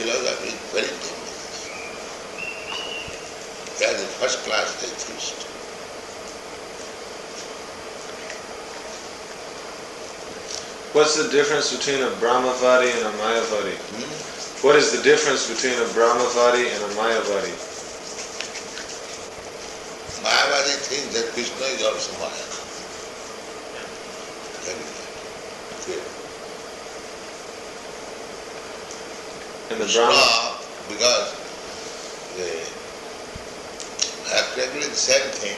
philosophy is very dangerous. They are the first class atheists. What's the difference between a Brahmavadi and a Mayavadi? What is the difference between a Brahmavadi and a Mayavadi? Mayavadi thinks that Krishna is also Maya. And the Krishna, Brahma, because they are exactly the same thing,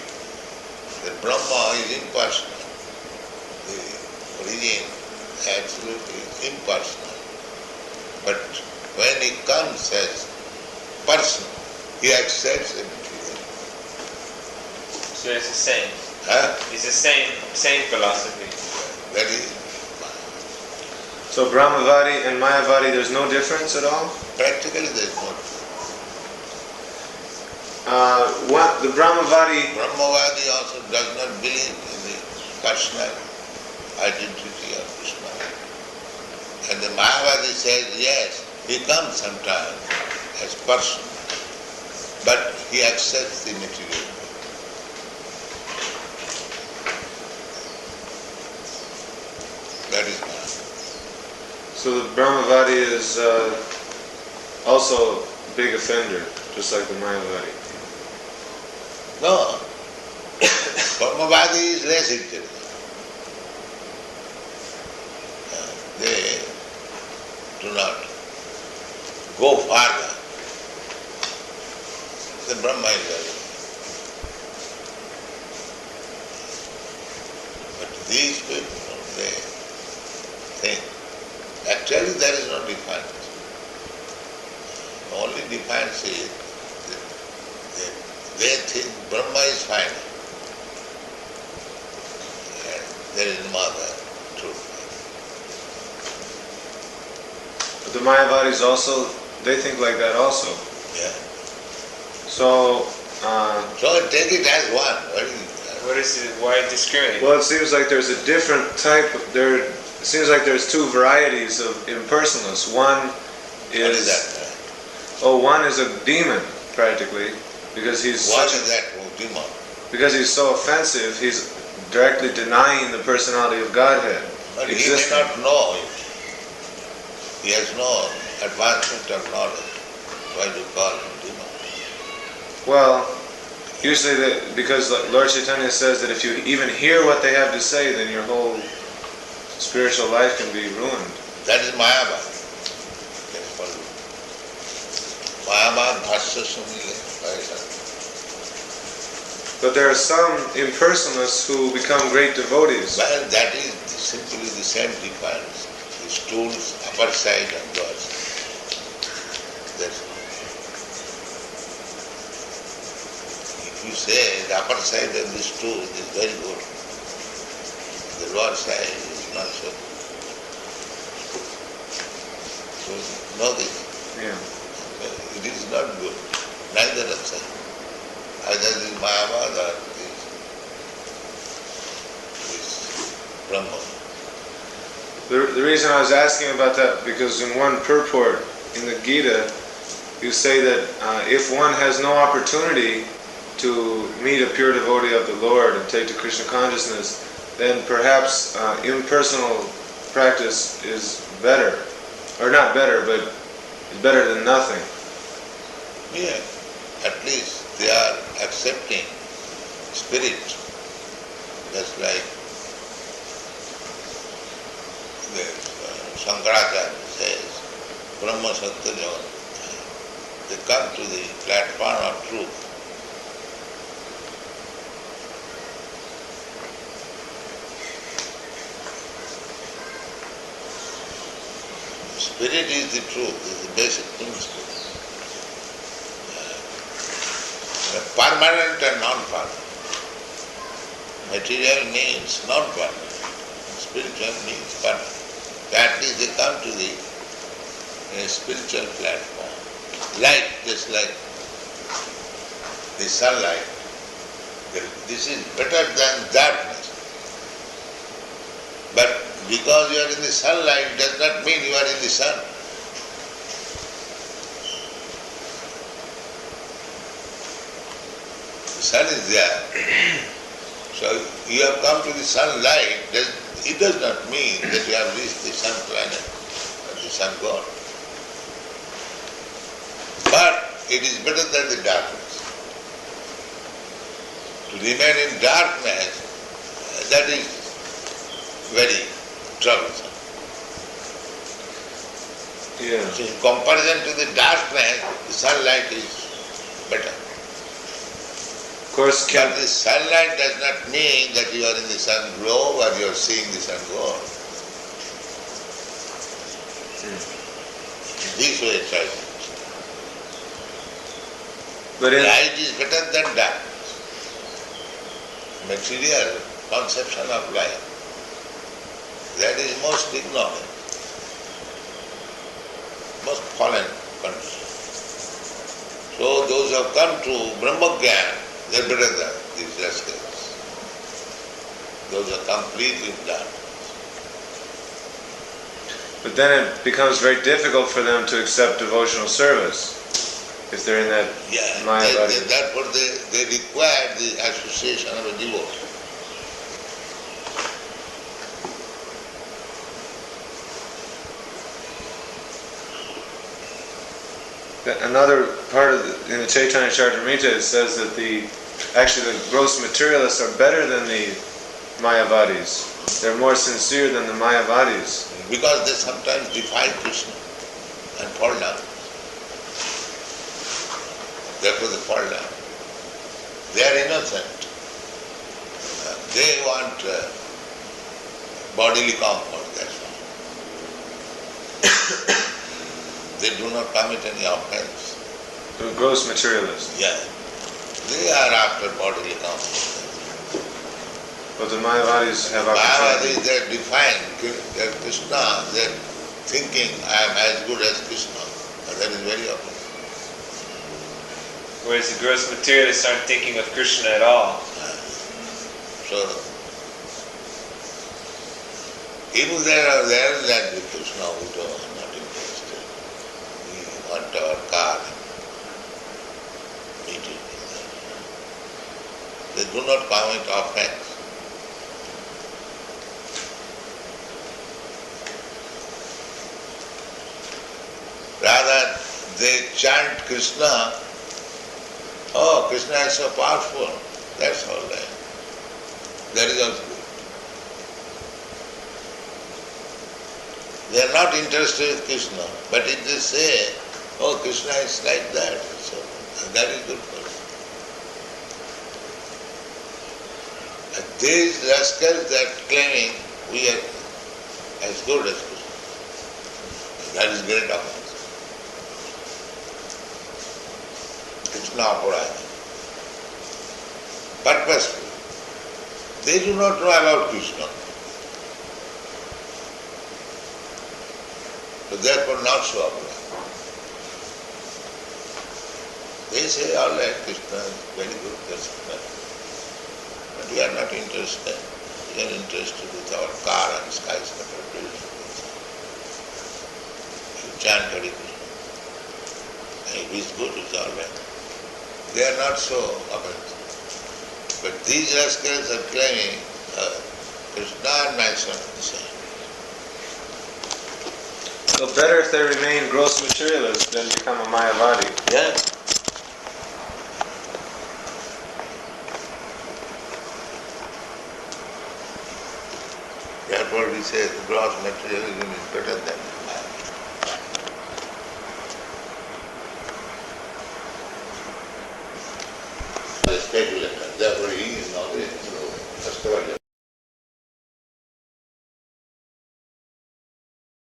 that Brahma is impersonal. The origin absolutely impersonal. But when he comes as personal, he accepts everything. So it's the same. Huh? It's the same philosophy. That is so Brahmavadi and Mayavadi, there's no difference at all? practically there is no. The Brahmavadi, Brahmavadi also does not believe in the personal identity of Krishna. And the Mayavadi says, yes, he comes sometime as person, but he accepts the material. That is Mayavadi. so the Brahmavadi is also a big offender, just like the Mayavadi. No, Brahmavadi is less intelligent. They do not go farther. The Brahma is very. But these people, they think, actually there is no difference. The only difference is that they think Brahma is final. And there is no other truth. But the Mayavadis also, they think like that also. Yeah. So, So take it as one. What is it? Why discriminate? well, it seems like there's a different type. It seems like there's two varieties of impersonalists. One What is that? one is a demon practically, because he's What such is that demon? because he's so offensive. He's directly denying the personality of Godhead. But he may existing. not know it. He has no advancement of knowledge. Why do you call him demon? Well, usually because Lord Chaitanya says that if you even hear what they have to say, then your whole spiritual life can be ruined. That is Mayavadi. That's called Mayavad Bhasya Sumile. But there are some impersonalists who become great devotees. Well, that is simply the same difference. The stool's upper side and lower side. That's all. If you say the upper side of the stool is very good, the lower side is not so good. So know this. Yeah. It is not good. Neither of them. Either this Mayavad or this Brahma. The reason I was asking about that, because in one purport in the Gita, you say that if one has no opportunity to meet a pure devotee of the Lord and take to Krishna consciousness, then perhaps impersonal practice is better. Or not better, but is better than nothing. Yeah, at least they are accepting spirit. Just like the Shankaracharya says, Brahma Satya Jagat. They come to the platform of truth. Spirit is the truth, is the basic principle. Permanent and non-permanent. Material means non-permanent. Spiritual means permanent. At least they come to the spiritual platform. Light, just like the sunlight. This is better than darkness. But because you are in the sunlight does not mean you are in the sun. sun is there. So you have come to the sunlight. It does not mean that you have reached the sun planet or the sun god. But it is better than the darkness. To remain in darkness, that is very troublesome. Yeah. So in comparison to the darkness, the sunlight is better. Of course, But the sunlight does not mean that you are in the sun globe or you are seeing the sun god. This way it tries. but in, Light is better than darkness. Material conception of life, that is most ignorant, most fallen condition. So those who have come to Brahmagyan, they are better than these rascals. Those are completely done. but then it becomes very difficult for them to accept devotional service if they're in that Mayavadi. Therefore they require the association of a devotee. Another part of in the Chaitanya Charitamrita, it says that the gross materialists are better than the Mayavadis. They're more sincere than the Mayavadis. Because they sometimes defy Krishna and fall down. Therefore they fall down. They are innocent. They want bodily comfort, that's why. They do not commit any offense. The gross materialists. Yeah. They are after bodily comfort. But the Mayavadis have Mayavadis, opportunity. they are defying their Krishna. They are thinking, I am as good as Krishna. And that is very often. Whereas the gross materialists aren't thinking of Krishna at all. So, even there are that with Krishna who are not interested. We want our car, meet it. They do not commit offense. Rather, they chant Krishna. Oh, Krishna is so powerful. That's all right. That is also good. They are not interested in Krishna, but if they say, oh, Krishna is like that, so that is good for them. And these rascals that claiming we are as good as Krishna. That is great offense. Krishna Aparaya. Purposeful. They do not know about Krishna. So therefore not so Aparaya. They say, all right, Krishna is very good, that's fine. But we are not interested. We are interested with our car and skyscraper building. You chant Hare Krishna. And if it's good, it's all right. They are not so offensive. But these rascals are claiming Krishna and myself the same. So better if they remain gross materialists than become a Mayavadi. Yeah. Therefore we say the gross materialism is better than